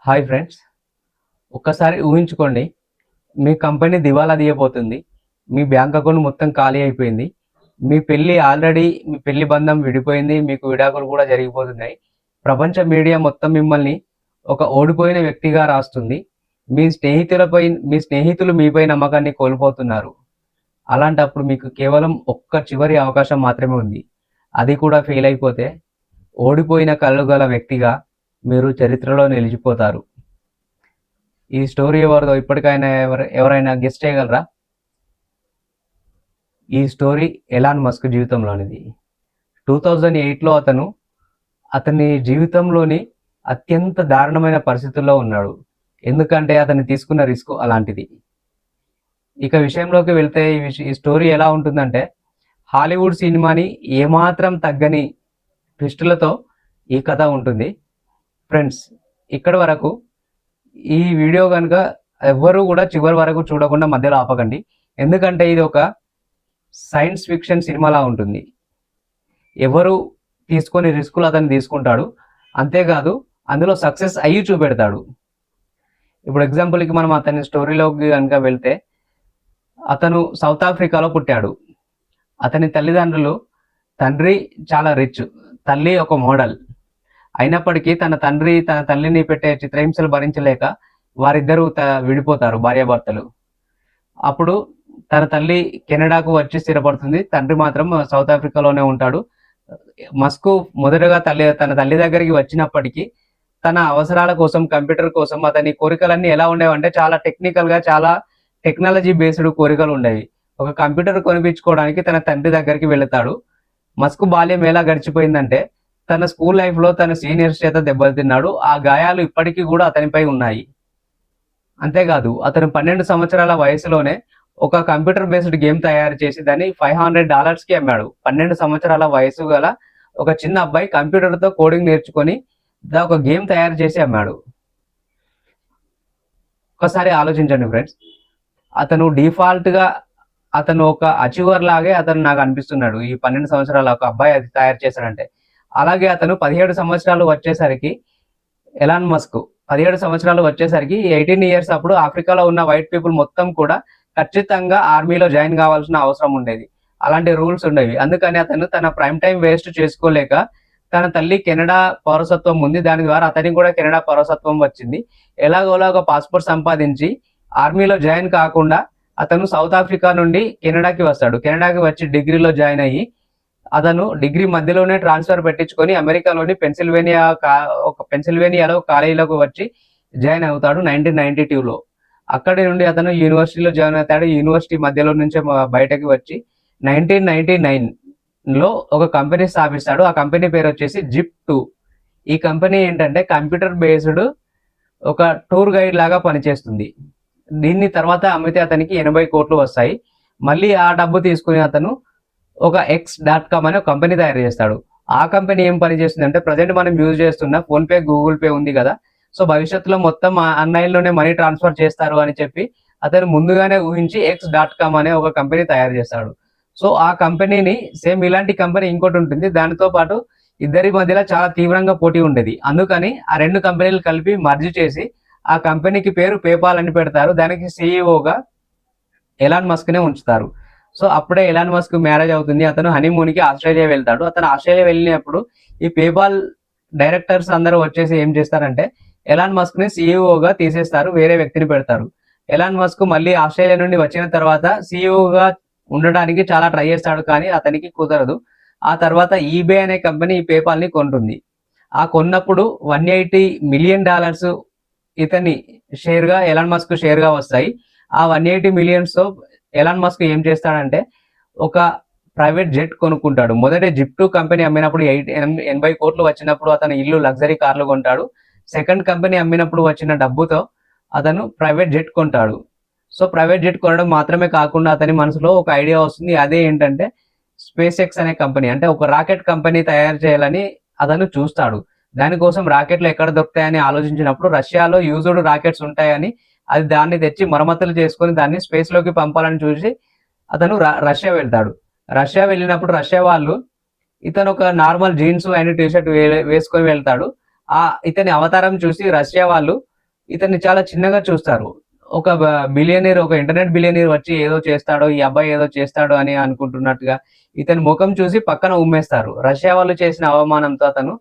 Hi friends, ఒక్కసారి ఊహించుకోండి. మీ company దివాలా తీయబోతుంది. మీ బ్యాంక్ అకౌంట్ మొత్తం ఖాళీ అయిపోయింది. మీ పెళ్లి బంధం విడిపోయింది. మీకు విడాకులు కూడా జరిగిపోతున్నాయి. ప్రపంచ మీడియా మొత్తం మిమ్మల్ని ఒక ఓడిపోయిన వ్యక్తిగా రాస్తుంది. మీ స్నేహితులు మీపై నమ్మకాన్ని కోల్పోతున్నారు. అలాంటప్పుడు మీకు కేవలం ఒక్క చివరి అవకాశం మాత్రమే ఉంది. అది కూడా ఫెయిల్ అయిపోతే ఓడిపోయిన కళ్ళు గల వ్యక్తిగా మీరు చరిత్రలో నిలిచిపోతారు. ఈ స్టోరీ ఎవరిదో ఇప్పటికైనా ఎవరైనా గెస్ట్ చేయగలరా? ఈ స్టోరీ ఎలాన్ మస్క్ జీవితంలోనిది. 2008లో అతని జీవితంలోని అత్యంత దారుణమైన పరిస్థితుల్లో ఉన్నాడు. ఎందుకంటే అతను తీసుకున్న రిస్క్ అలాంటిది. ఇక విషయంలోకి వెళ్తే ఈ స్టోరీ ఎలా ఉంటుందంటే, హాలీవుడ్ సినిమాని ఏమాత్రం తగ్గని ట్విస్టులతో ఈ కథ ఉంటుంది. ఫ్రెండ్స్, ఇక్కడి వరకు ఈ వీడియో కనుక ఎవ్వరూ కూడా చివరి వరకు చూడకుండా మధ్యలో ఆపకండి. ఎందుకంటే ఇది ఒక సైన్స్ ఫిక్షన్ సినిమాలా ఉంటుంది. ఎవరు తీసుకొని రిస్కులు అతను తీసుకుంటాడు, అంతేకాదు అందులో సక్సెస్ అయ్యి చూపెడతాడు. ఇప్పుడు ఎగ్జాంపుల్కి మనం అతని స్టోరీలోకి కనుక వెళ్తే, అతను సౌత్ ఆఫ్రికాలో పుట్టాడు. అతని తల్లిదండ్రులు, తండ్రి చాలా రిచ్, తల్లి ఒక మోడల్. అయినప్పటికీ తన తల్లిని పెట్టే చిత్రహింసలు భరించలేక వారిద్దరూ విడిపోతారు, భార్యాభర్తలు. అప్పుడు తన తల్లి కెనడాకు వచ్చి స్థిరపడుతుంది. తండ్రి మాత్రం సౌత్ ఆఫ్రికాలోనే ఉంటాడు. మస్క్ మొదటగా తన తల్లి దగ్గరికి వచ్చినప్పటికీ తన అవసరాల కోసం, కంప్యూటర్ కోసం అతని కోరికలన్నీ ఎలా ఉండేవంటే చాలా టెక్నికల్గా, చాలా టెక్నాలజీ బేస్డ్ కోరికలు ఉండేవి. ఒక కంప్యూటర్ కొనిపించుకోవడానికి తన తండ్రి దగ్గరికి వెళతాడు. మస్క్ బాల్యం ఎలా గడిచిపోయిందంటే, తన స్కూల్ లైఫ్లో తన సీనియర్స్ చేత దెబ్బతిన్నాడు. ఆ గాయాలు ఇప్పటికీ కూడా అతనిపై ఉన్నాయి. అంతేకాదు అతను 12 సంవత్సరాల వయసులోనే ఒక కంప్యూటర్ బేస్డ్ గేమ్ తయారు చేసి దాన్ని $500కి అమ్మాడు. 12 సంవత్సరాల వయసు గల ఒక చిన్న అబ్బాయి కంప్యూటర్తో కోడింగ్ నేర్చుకొని ఒక గేమ్ తయారు చేసి అమ్మాడు. ఒకసారి ఆలోచించండి ఫ్రెండ్స్, అతను డిఫాల్ట్గా అతను ఒక అచీవర్ లాగే అతను నాకు అనిపిస్తున్నాడు. ఈ 12 సంవత్సరాల ఒక అబ్బాయి అది తయారు చేశాడంటే. అలాగే అతను 17 సంవత్సరాలు వచ్చేసరికి, ఎలాన్ మస్క్ 17 సంవత్సరాలు వచ్చేసరికి 18 ఇయర్స్ అప్పుడు ఆఫ్రికాలో ఉన్న వైట్ పీపుల్ మొత్తం కూడా ఖచ్చితంగా ఆర్మీలో జాయిన్ కావాల్సిన అవసరం ఉండేది. అలాంటి రూల్స్ ఉండేవి. అందుకని అతను తన ప్రైమ్ టైం వేస్ట్ చేసుకోలేక, తన తల్లి కెనడా పౌరసత్వం ఉంది, దాని ద్వారా అతనికి కూడా కెనడా పౌరసత్వం వచ్చింది. ఎలాగోలా ఒక పాస్పోర్ట్ సంపాదించి ఆర్మీలో జాయిన్ కాకుండా అతను సౌత్ ఆఫ్రికా నుండి కెనడాకి వస్తాడు. కెనడాకి వచ్చి డిగ్రీలో జాయిన్ అయ్యి అతను డిగ్రీ మధ్యలోనే ట్రాన్స్ఫర్ పెట్టించుకొని అమెరికాలోని పెన్సిల్వేనియాలో కాలేజీలోకి వచ్చి జాయిన్ అవుతాడు 1992లో. అక్కడి నుండి అతను యూనివర్సిటీలో జాయిన్ అవుతాడు. యూనివర్సిటీ మధ్యలో నుంచే బయటకి వచ్చి 1999లో ఒక కంపెనీ స్థాపిస్తాడు. ఆ కంపెనీ పేరు వచ్చేసి జిప్2. ఈ కంపెనీ ఏంటంటే కంప్యూటర్ బేస్డ్ ఒక టూర్ గైడ్ లాగా పనిచేస్తుంది. దీన్ని తర్వాత అమ్మితే అతనికి 80 కోట్లు వస్తాయి. మళ్ళీ ఆ డబ్బు తీసుకుని అతను ఒక X.com అనే ఒక కంపెనీ తయారు చేస్తాడు. ఆ కంపెనీ ఏం పని చేస్తుందంటే, ప్రజెంట్ మనం యూజ్ చేస్తున్న ఫోన్పే, గూగుల్ పే ఉంది కదా, సో భవిష్యత్తులో మొత్తం ఆన్లైన్లోనే మనీ ట్రాన్స్ఫర్ చేస్తారు అని చెప్పి అతను ముందుగానే ఊహించి X.com అనే ఒక కంపెనీ తయారు చేస్తాడు. సో ఆ కంపెనీని సేమ్ ఇలాంటి కంపెనీ ఇంకోటి ఉంటుంది, దానితో పాటు ఇద్దరి మధ్యలో చాలా తీవ్రంగా పోటీ ఉండేది. అందుకని ఆ 2 కంపెనీలు కలిపి మర్జ్ చేసి ఆ కంపెనీకి పేరు పేపాల్ అని పెడతారు. దానికి సీఈఓగా ఎలాన్ మస్క్నే ఉంచుతారు. సో అప్పుడే ఎలాన్ మస్క్ మ్యారేజ్ అవుతుంది. అతను హనీమూన్కి ఆస్ట్రేలియా వెళ్తాడు. అతను ఆస్ట్రేలియా వెళ్ళినప్పుడు ఈ పేపాల్ డైరెక్టర్స్ అందరూ వచ్చేసి ఏం చేస్తారంటే, ఎలాన్ మస్క్ని సీఈఓగా తీసేస్తారు, వేరే వ్యక్తిని పెడతారు. ఎలాన్ మస్క్ మళ్ళీ ఆస్ట్రేలియా నుండి వచ్చిన తర్వాత సీఈఓగా ఉండడానికి చాలా ట్రై చేస్తాడు, కానీ అతనికి కుదరదు. ఆ తర్వాత ఈబే అనే కంపెనీ ఈ పేపాల్ని కొంటుంది. ఆ కొన్నప్పుడు $180 మిలియన్ ఇతని షేర్గా, ఎలాన్ మస్క్ షేర్గా వస్తాయి. ఆ 180 మిలియన్స్తో ఎలాన్ మస్క్ ఏం చేస్తాడంటే ఒక ప్రైవేట్ జెట్ కొనుక్కుంటాడు. మొదటి జిప్2 కంపెనీ అమ్మినప్పుడు 80 కోట్లు వచ్చినప్పుడు అతను ఇల్లు, లగ్జరీ కార్లు కొంటాడు. సెకండ్ కంపెనీ అమ్మినప్పుడు వచ్చిన డబ్బుతో అతను ప్రైవేట్ జెట్ కొంటాడు. సో ప్రైవేట్ జెట్ కొనడం మాత్రమే కాకుండా అతని మనసులో ఒక ఐడియా వస్తుంది. అదే ఏంటంటే స్పేస్ ఎక్స్ అనే కంపెనీ, అంటే ఒక రాకెట్ కంపెనీ తయారు చేయాలని అతను చూస్తాడు. దానికోసం రాకెట్లు ఎక్కడ దొరుకుతాయని ఆలోచించినప్పుడు రష్యాలో యూజ్డ్ రాకెట్స్ ఉంటాయని, దాన్ని తెచ్చి మరమ్మతులు చేసుకొని దాన్ని స్పేస్లోకి పంపాలని చూసి అతను రష్యా వెళ్తాడు. రష్యా వెళ్ళినప్పుడు రష్యా వాళ్ళు ఇతను ఒక నార్మల్ జీన్స్ అండ్ టీషర్ట్ వేసుకొని వెళ్తాడు. ఇతని అవతారం చూసి రష్యా వాళ్ళు ఇతన్ని చాలా చిన్నగా చూస్తారు. ఒక బిలియనీర్, ఒక ఇంటర్నెట్ బిలియనీర్ వచ్చి ఏదో చేస్తాడో, ఈ అబ్బాయి ఏదో చేస్తాడో అని అనుకుంటున్నట్టుగా ఇతని ముఖం చూసి పక్కన ఉమ్మేస్తారు. రష్యా వాళ్ళు చేసిన అవమానంతో అతను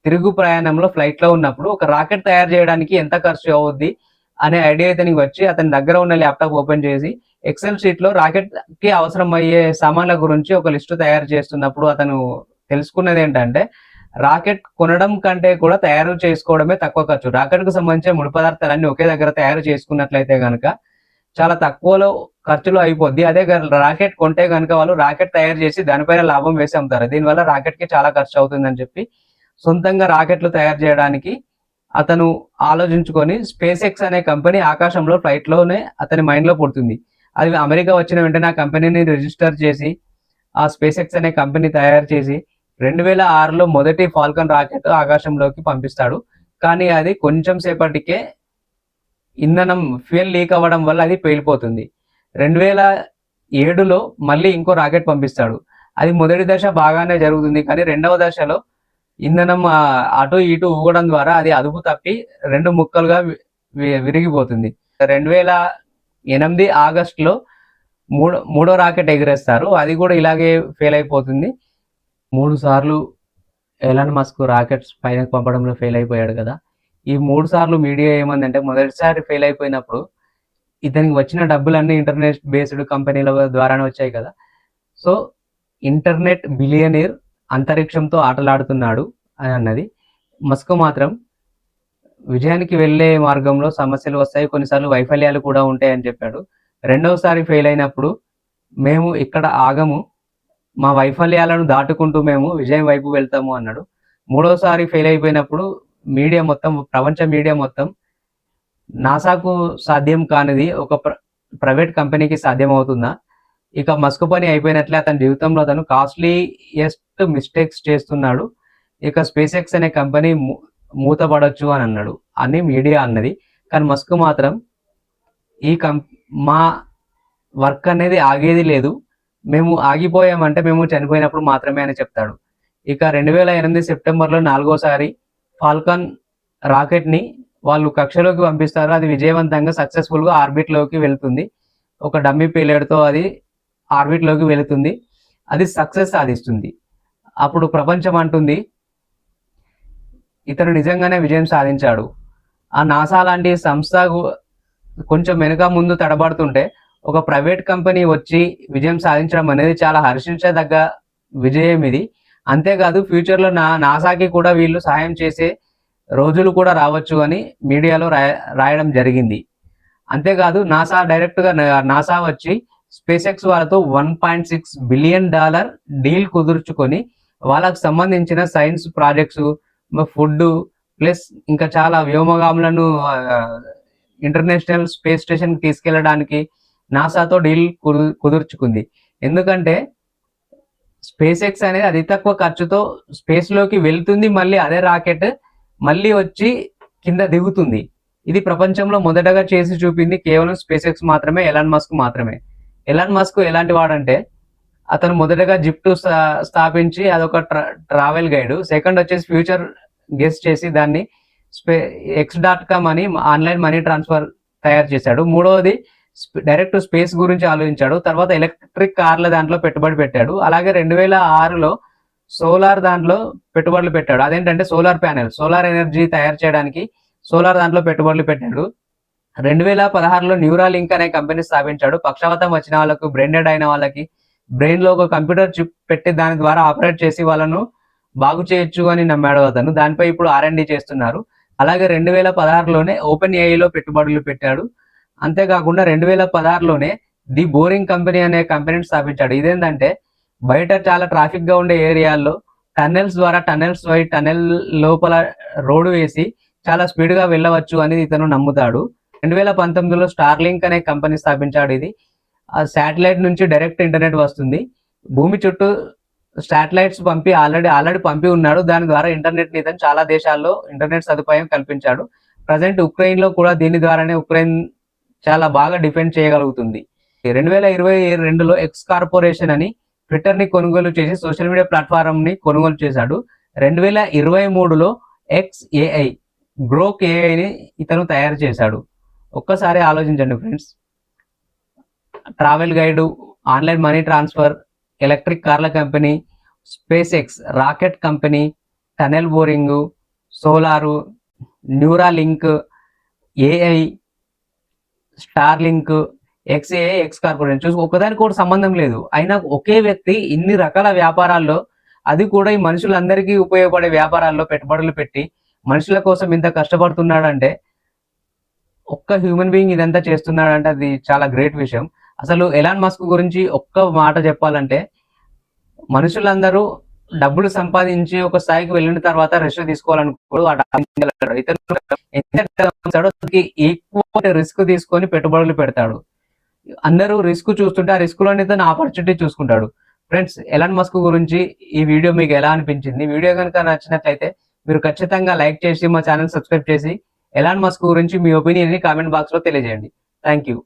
తిరుగు ప్రయాణంలో ఫ్లైట్లో ఉన్నప్పుడు ఒక రాకెట్ తయారు చేయడానికి ఎంత ఖర్చు అవుద్ది అనే ఐడియా ఇతనికి వచ్చి అతని దగ్గర ఉన్న ల్యాప్టాప్ ఓపెన్ చేసి ఎక్సెల్ షీట్ లో రాకెట్ కి అవసరం అయ్యే సామాన్ల గురించి ఒక లిస్టు తయారు చేస్తున్నప్పుడు అతను తెలుసుకున్నది ఏంటంటే రాకెట్ కొనడం కంటే కూడా తయారు చేసుకోవడమే తక్కువ ఖర్చు. రాకెట్ కు సంబంధించిన ముడి పదార్థాలన్నీ ఒకే దగ్గర తయారు చేసుకున్నట్లయితే కనుక చాలా తక్కువలో ఖర్చులో అయిపోద్ది. అదే రాకెట్ కొంటే కనుక వాళ్ళు రాకెట్ తయారు చేసి దానిపైన లాభం వేసి అమ్ముతారు. దీనివల్ల రాకెట్ కి చాలా ఖర్చు అవుతుందని చెప్పి సొంతంగా రాకెట్లు తయారు చేయడానికి అతను ఆలోచించుకొని స్పేస్ ఎక్స్ అనే కంపెనీ ఆకాశంలో ఫ్లైట్ లోనే అతని మైండ్ లో పుడుతుంది. అది అమెరికా వచ్చిన వెంటనే ఆ కంపెనీని రిజిస్టర్ చేసి ఆ స్పేస్ ఎక్స్ అనే కంపెనీ తయారు చేసి 2006లో మొదటి ఫాల్కన్ రాకెట్ ఆకాశంలోకి పంపిస్తాడు. కానీ అది కొంచెం సేపటికే ఇంధనం ఫ్యూయల్ లీక్ అవ్వడం వల్ల అది పేలిపోతుంది. 2007లో మళ్ళీ ఇంకో రాకెట్ పంపిస్తాడు. అది మొదటి దశ బాగానే జరుగుతుంది, కానీ రెండవ దశలో ఇంధనం అటు ఇటు ఊగడం ద్వారా అది అదుపు తప్పి 2 ముక్కలుగా విరిగిపోతుంది. 2008 ఆగస్టులో మూడో రాకెట్ ఎగిరేస్తారు. అది కూడా ఇలాగే ఫెయిల్ అయిపోతుంది. 3 సార్లు ఎలాన్ మస్క్ రాకెట్స్ పైన పంపడంలో ఫెయిల్ అయిపోయాడు కదా. ఈ 3 సార్లు మీడియా ఏమందంటే మొదటిసారి ఫెయిల్ అయిపోయినప్పుడు ఇతనికి వచ్చిన డబ్బులన్నీ ఇంటర్నెట్ బేస్డ్ కంపెనీల ద్వారానే వచ్చాయి కదా. సో ఇంటర్నెట్ బిలియనీర్ అంతరిక్షంతో ఆటలాడుతున్నాడు అని అన్నది. మస్క్ మాత్రం విజయానికి వెళ్లే మార్గంలో సమస్యలు వస్తాయి, కొన్నిసార్లు వైఫల్యాలు కూడా ఉంటాయని చెప్పాడు. రెండవసారి ఫెయిల్ అయినప్పుడు మేము ఇక్కడ ఆగము, మా వైఫల్యాలను దాటుకుంటూ మేము విజయం వైపు వెళ్తాము అన్నాడు. మూడోసారి ఫెయిల్ అయిపోయినప్పుడు మీడియా మొత్తం, ప్రపంచ మీడియా మొత్తం నాసాకు సాధ్యం కానిది ఒక ప్రైవేట్ కంపెనీకి సాధ్యం అవుతుందా, ఇక మస్క్ పని అయిపోయినట్లే, అతని జీవితంలో అతను కాస్ట్లీయెస్ట్ మిస్టేక్స్ చేస్తున్నాడు, ఇక స్పేస్ ఎక్స్ అనే కంపెనీ మూతపడొచ్చు అని అన్నాడు అని మీడియా అన్నది. కానీ మస్క్ మాత్రం మా వర్క్ అనేది ఆగేది లేదు, మేము ఆగిపోయామంటే మేము చనిపోయినప్పుడు మాత్రమే అని చెప్తాడు. ఇక 2008 సెప్టెంబర్లో 4వసారి ఫాల్కన్ రాకెట్ ని వాళ్ళు కక్షలోకి పంపిస్తారు. అది విజయవంతంగా సక్సెస్ఫుల్ గా ఆర్బిట్ లోకి వెళ్తుంది. ఒక డమ్మీ పేలోడ్ తో అది ఆర్బిట్ లోకి వెళుతుంది. అది సక్సెస్ సాధిస్తుంది. అప్పుడు ప్రపంచం అంటుంది ఇతను నిజంగానే విజయం సాధించాడు. ఆ నాసా లాంటి సంస్థ కొంచెం వెనుక ముందు తడబడుతుంటే ఒక ప్రైవేట్ కంపెనీ వచ్చి విజయం సాధించడం అనేది చాలా హర్షించదగ్గ విజయం ఇది. అంతేకాదు ఫ్యూచర్లో నాసాకి కూడా వీళ్ళు సహాయం చేసే రోజులు కూడా రావచ్చు అని మీడియాలో రాయడం జరిగింది. అంతేకాదు నాసా వచ్చి స్పేస్ ఎక్స్ వాళ్ళతో $1.6 బిలియన్ డీల్ కుదుర్చుకొని వాళ్ళకు సంబంధించిన సైన్స్ ప్రాజెక్ట్స్, ఫుడ్ ప్లస్ ఇంకా చాలా వ్యోమగాములను ఇంటర్నేషనల్ స్పేస్ స్టేషన్ కి తీసుకెళ్లడానికి నాసాతో డీల్ కుదుర్చుకుంది. ఎందుకంటే స్పేస్ ఎక్స్ అనేది అతి తక్కువ ఖర్చుతో స్పేస్ లోకి వెళ్తుంది, మళ్ళీ అదే రాకెట్ మళ్ళీ వచ్చి కింద దిగుతుంది. ఇది ప్రపంచంలో మొదటగా చేసి చూపింది కేవలం స్పేస్ ఎక్స్ మాత్రమే, ఎలాన్ మస్క్ మాత్రమే. ఎలాన్ మస్క్ ఎలాంటి వాడంటే అతను మొదటగా జిప్2 స్థాపించి అదొక ట్రావెల్ గైడ్. సెకండ్ వచ్చేసి ఫ్యూచర్ గెస్ చేసి దాన్ని x.com అని ఆన్లైన్ మనీ ట్రాన్స్ఫర్ తయారు చేశాడు. మూడవది డైరెక్ట్ స్పేస్ గురించి ఆలోచించాడు. తర్వాత ఎలక్ట్రిక్ కార్ల దాంట్లో పెట్టుబడి పెట్టాడు. అలాగే 2006లో సోలార్ దాంట్లో పెట్టుబడులు పెట్టాడు. అదేంటంటే సోలార్ ప్యానెల్, సోలార్ ఎనర్జీ తయారు చేయడానికి సోలార్ దాంట్లో పెట్టుబడులు పెట్టాడు. 2016లో న్యూరాలింక్ అనే కంపెనీ స్థాపించాడు. పక్షవాతం వచ్చిన వాళ్ళకు, బ్రెయిన్ డెడ్ అయిన వాళ్ళకి బ్రెయిన్ లో ఒక కంప్యూటర్ చిప్ పెట్టి దాని ద్వారా ఆపరేట్ చేసి వాళ్ళను బాగు చేయొచ్చు అని నమ్మాడు అతను. దానిపై ఇప్పుడు R&D చేస్తున్నారు. అలాగే 2016లోనే ఓపెన్ ఏఐలో పెట్టుబడులు పెట్టాడు. అంతేకాకుండా 2016లోనే ది బోరింగ్ కంపెనీ అనే కంపెనీని స్థాపించాడు. ఇదేంటంటే బయట చాలా ట్రాఫిక్ గా ఉండే ఏరియాల్లో టన్నెల్స్ ద్వారా టన్నెల్ లోపల రోడ్డు వేసి చాలా స్పీడ్ గా వెళ్ళవచ్చు అని ఇతను నమ్ముతాడు. 2019లో స్టార్లింక్ అనే కంపెనీ స్థాపించాడు. ఇది ఆ శాటిలైట్ నుంచి డైరెక్ట్ ఇంటర్నెట్ వస్తుంది. భూమి చుట్టూ శాటిలైట్స్ ఆల్రెడీ పంపి ఉన్నాడు. దాని ద్వారా ఇంటర్నెట్ ని ఇతను చాలా దేశాల్లో ఇంటర్నెట్ సదుపాయం కల్పించాడు. ప్రజెంట్ ఉక్రెయిన్ లో కూడా దీని ద్వారానే ఉక్రెయిన్ చాలా బాగా డిఫెండ్ చేయగలుగుతుంది. 2022లో ఎక్స్ కార్పొరేషన్ అని ట్విట్టర్ ని కొనుగోలు చేసి సోషల్ మీడియా ప్లాట్ఫామ్ ని కొనుగోలు చేశాడు. 2023లో XAI గ్రోక్ ఏఐని ఇతను తయారు చేశాడు. ఒక్కసారి ఆలోచించండి friends. Travel guide, online money transfer, electric కార్ల company, SpaceX rocket company, tunnel boring, solar, Neuralink, AI, Starlink, xAI, X corporation. చూసి ఒకదానికి కూడా సంబంధం లేదు, అయినా ఒకే వ్యక్తి ఇన్ని రకాల వ్యాపారాల్లో, అది కూడా ఈ మనుషులందరికీ ఉపయోగపడే వ్యాపారాల్లో పెట్టుబడులు పెట్టి మనుషుల కోసం ఇంత కష్టపడుతున్నాడంటే, ఒక్క హ్యూమన్ బీయింగ్ ఇదంతా చేస్తున్నాడంటే అది చాలా గ్రేట్ విషయం. అసలు ఎలాన్ మస్క్ గురించి ఒక్క మాట చెప్పాలంటే, మనుషులందరూ డబ్బులు సంపాదించి ఒక స్థాయికి వెళ్ళిన తర్వాత రెస్ట్ తీసుకోవాలనుకోడు. ఇతను ఎక్కువ రిస్క్ తీసుకొని పెట్టుబడులు పెడతాడు. అందరూ రిస్క్ చూస్తుంటే ఆ రిస్క్ లోనే తన ఆపర్చునిటీ చూసుకుంటాడు. ఫ్రెండ్స్, ఎలాన్ మస్క్ గురించి ఈ వీడియో మీకు ఎలా అనిపించింది? వీడియో కనుక నచ్చినట్లయితే మీరు ఖచ్చితంగా లైక్ చేసి మా ఛానల్ సబ్స్క్రైబ్ చేసి ఎలాన్ మస్క్ గురించి మీ ఒపీనియన్ ని కామెంట్ బాక్స్ లో తెలియజేయండి. Thank you.